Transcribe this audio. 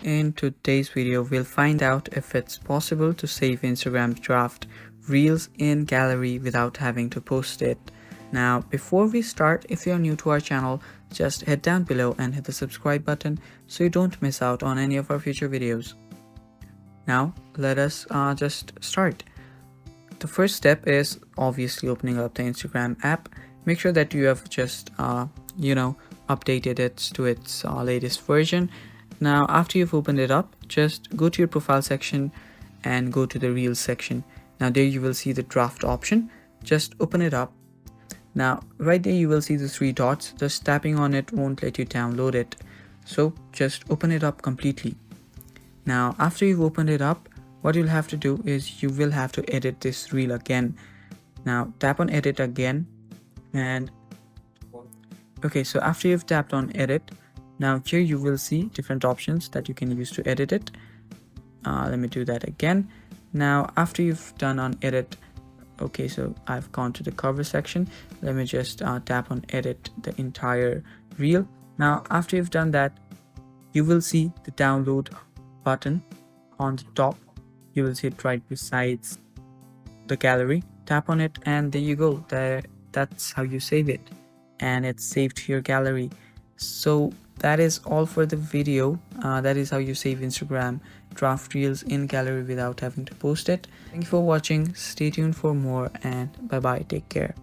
In today's video, we'll find out if it's possible to save Instagram draft Reels in gallery without having to post it. Now, before we start, if you're new to our channel, just head down below and hit the subscribe button so you don't miss out on any of our future videos. Now, let us just start. The first step is obviously opening up the Instagram app. Make sure that you have just, updated it to its latest version. Now, after you've opened it up, just go to your profile section and go to the Reels section. Now, there you will see the draft option. Just open it up. Now, right there you will see the three dots. Just tapping on it won't let you download it. So just open it up completely. Now, after you've opened it up, what you'll have to do is you will have to edit this reel again. Now, tap on edit again. And okay, so after you've tapped on edit, now here you will see different options that you can use to edit it. Let me do that again. Now, after you've done on edit, okay, so I've gone to the cover section. Let me just tap on edit the entire reel. Now, after you've done that, you will see the download button on the top. You will see it right besides the gallery. Tap on it and there you go. That's how you save it, and it's saved to your gallery. So that is all for the video. That is how you save Instagram draft reels in gallery without having to post it. Thank you for watching. Stay tuned for more, and bye bye. Take care.